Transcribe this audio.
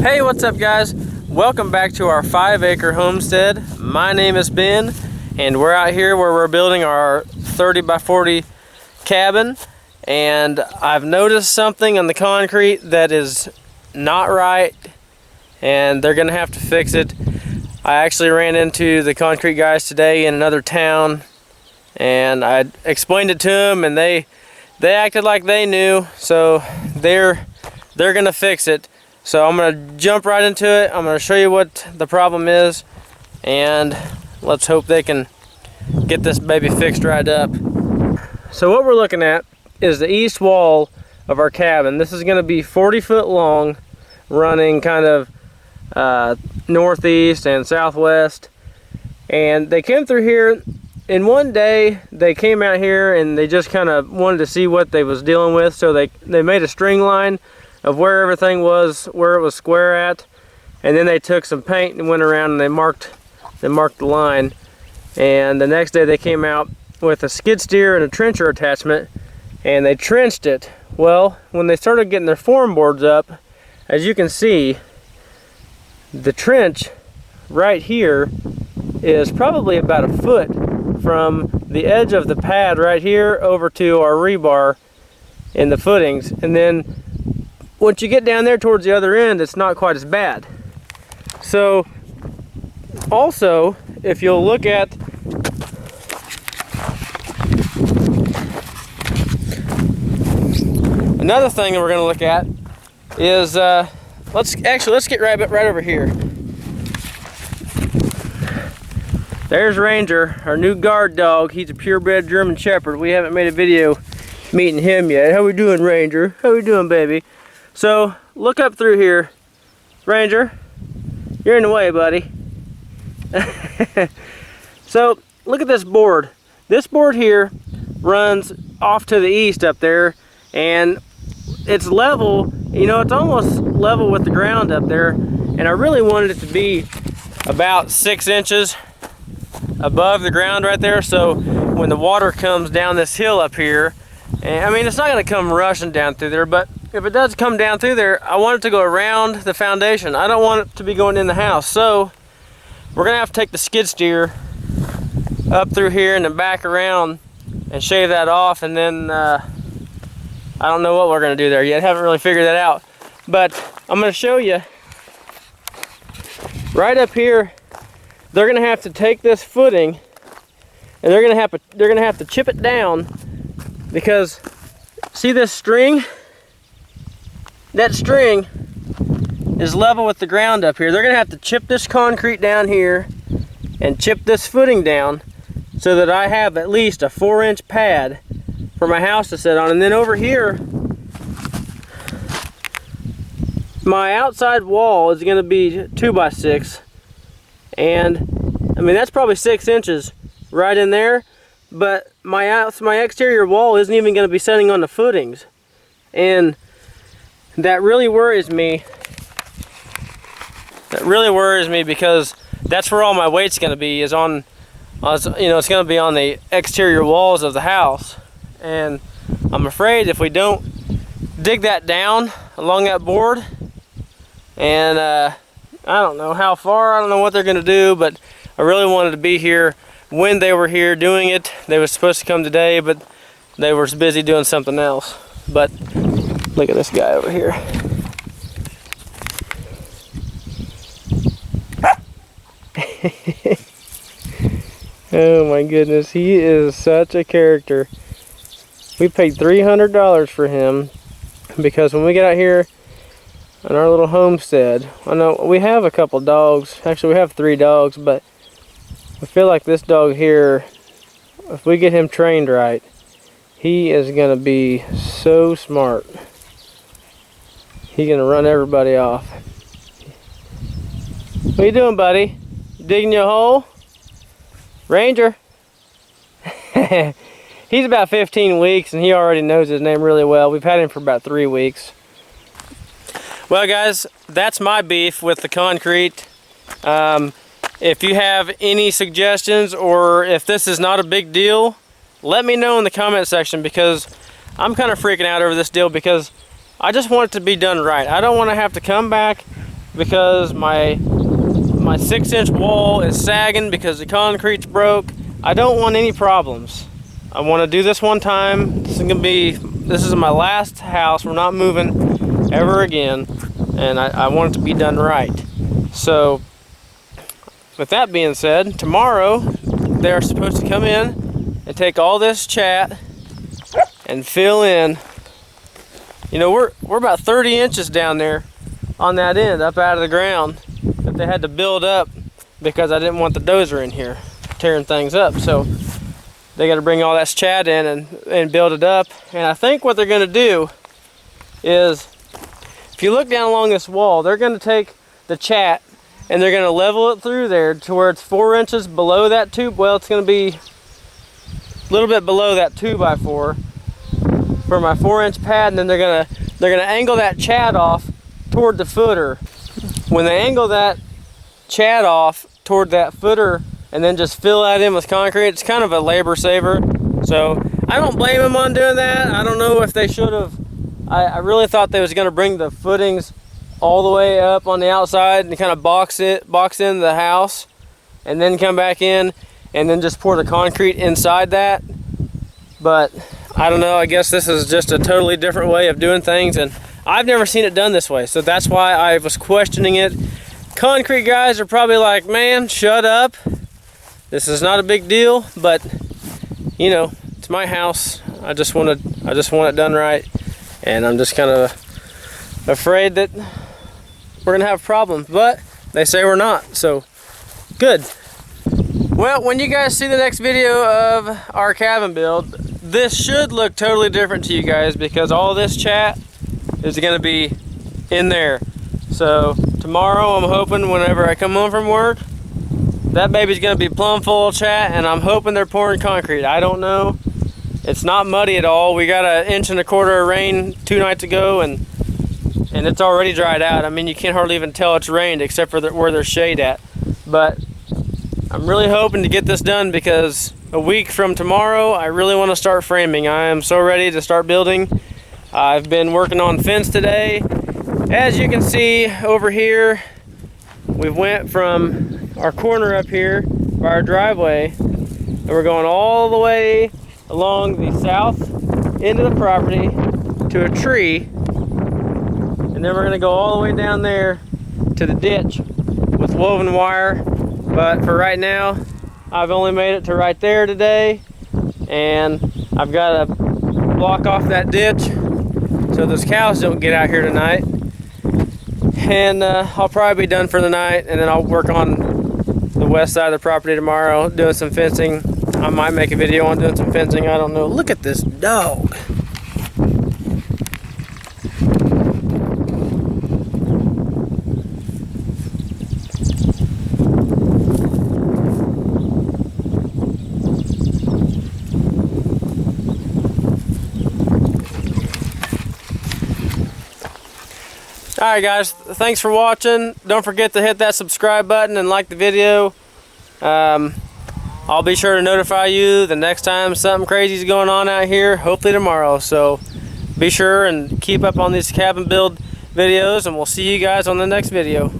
Hey, what's up guys? Welcome back to our 5-acre homestead. My name is Ben and we're out here where we're building our 30 by 40 cabin, and I've noticed something on the concrete that is not right and they're gonna have to fix it. I actually ran into the concrete guys today in another town and I explained it to them and they acted like they knew, so they're gonna fix it. So I'm gonna jump right into it. I'm gonna show you what the problem is and let's hope they can get this baby fixed right up. So what we're looking at is the east wall of our cabin. This is gonna be 40 foot long, running kind of northeast and southwest. And they came through here in one day. They came out here and they just kind of wanted to see what they was dealing with. So they made a string line of where everything was, where it was square at, and then they took some paint and went around and they marked the line. And the next day they came out with a skid steer and a trencher attachment and they trenched it. Well, when they started getting their form boards up, as you can see, the trench right here is probably about a foot from the edge of the pad right here over to our rebar in the footings. And then once you get down there towards the other end, it's not quite as bad. So also, if you'll look at another thing that we're going to look at is let's get right over here. There's Ranger, our new guard dog. He's a purebred German Shepherd. We haven't made a video meeting him yet. How we doing, Ranger? How we doing, baby? So look up through here. Ranger, you're in the way, buddy. So look at this board. This board here runs off to the east up there, and it's level. You know, it's almost level with the ground up there, and I really wanted it to be about 6 inches above the ground right there, so when the water comes down this hill up here, and I mean, it's not going to come rushing down through there, but if it does come down through there, I want it to go around the foundation. I don't want it to be going in the house. So we're going to have to take the skid steer up through here and then back around and shave that off. And then I don't know what we're going to do there yet. I haven't really figured that out. But I'm going to show you right up here. They're going to have to take this footing and they're going to have to chip it down, because see this string? That string is level with the ground up here. They're gonna have to chip this concrete down here and chip this footing down so that I have at least a 4-inch pad for my house to sit on. And then over here, my outside wall is gonna be 2 by 6. And I mean, that's probably 6 inches right in there, but my exterior wall isn't even gonna be sitting on the footings. And that really worries me. That really worries me, because that's where all my weight's going to be, is on, you know, it's going to be on the exterior walls of the house. And I'm afraid if we don't dig that down along that board, and I don't know how far, I don't know what they're going to do, but I really wanted to be here when they were here doing it. They were supposed to come today, but they were busy doing something else. But look at this guy over here. Oh my goodness, he is such a character. We paid $300 for him because when we get out here on our little homestead, I know we have a couple dogs. Actually, we have 3 dogs, but I feel like this dog here, if we get him trained right, he is gonna be so smart. He's gonna run everybody off. What you doing, buddy? You digging your hole? Ranger? He's about 15 weeks and he already knows his name really well. We've had him for about 3 weeks. Well guys, that's my beef with the concrete. If you have any suggestions, or if this is not a big deal, let me know in the comment section, because I'm kind of freaking out over this deal, because I just want it to be done right. I don't want to have to come back because my 6-inch wall is sagging because the concrete's broke. I don't want any problems. I want to do this one time. This is my last house. We're not moving ever again, and I want it to be done right. So with that being said, tomorrow they're supposed to come in and take all this chat and fill in. You know, we're about 30 inches down there on that end, up out of the ground, that they had to build up because I didn't want the dozer in here tearing things up. So they got to bring all that chat in and build it up. And I think what they're going to do is, if you look down along this wall, they're going to take the chat and they're going to level it through there to where it's 4 inches below that 2. Well, it's going to be a little bit below that 2x4 for my 4-inch pad, and then they're gonna angle that chat off toward the footer. When they angle that chat off toward that footer and then just fill that in with concrete, it's kind of a labor saver. So I don't blame them on doing that. I don't know if they should have. I really thought they was gonna bring the footings all the way up on the outside and kind of box in the house and then come back in and then just pour the concrete inside that. But I don't know, I guess this is just a totally different way of doing things, and I've never seen it done this way, so that's why I was questioning it. Concrete guys are probably like, man, shut up. This is not a big deal, but you know, it's my house. I just want it done right, and I'm just kind of afraid that we're gonna have problems, but they say we're not, so good. Well, when you guys see the next video of our cabin build, this should look totally different to you guys because all this chat is going to be in there. So tomorrow I'm hoping whenever I come home from work, that baby's going to be plumb full of chat, and I'm hoping they're pouring concrete. I don't know. It's not muddy at all. We got 1.25 inches of rain 2 nights ago, and it's already dried out. I mean, you can't hardly even tell it's rained except for where there's shade at. But I'm really hoping to get this done because a week from tomorrow, I really want to start framing. I am so ready to start building. I've been working on fence today. As you can see over here, we went from our corner up here by our driveway, and we're going all the way along the south end of the property to a tree, and then we're going to go all the way down there to the ditch with woven wire. But for right now, I've only made it to right there today, and I've got to block off that ditch so those cows don't get out here tonight. And I'll probably be done for the night, and then I'll work on the west side of the property tomorrow, doing some fencing. I might make a video on doing some fencing, I don't know. Look at this dog. Alright guys, thanks for watching. Don't forget to hit that subscribe button and like the video. I'll be sure to notify you the next time something crazy is going on out here, hopefully tomorrow. So be sure and keep up on these cabin build videos, and we'll see you guys on the next video.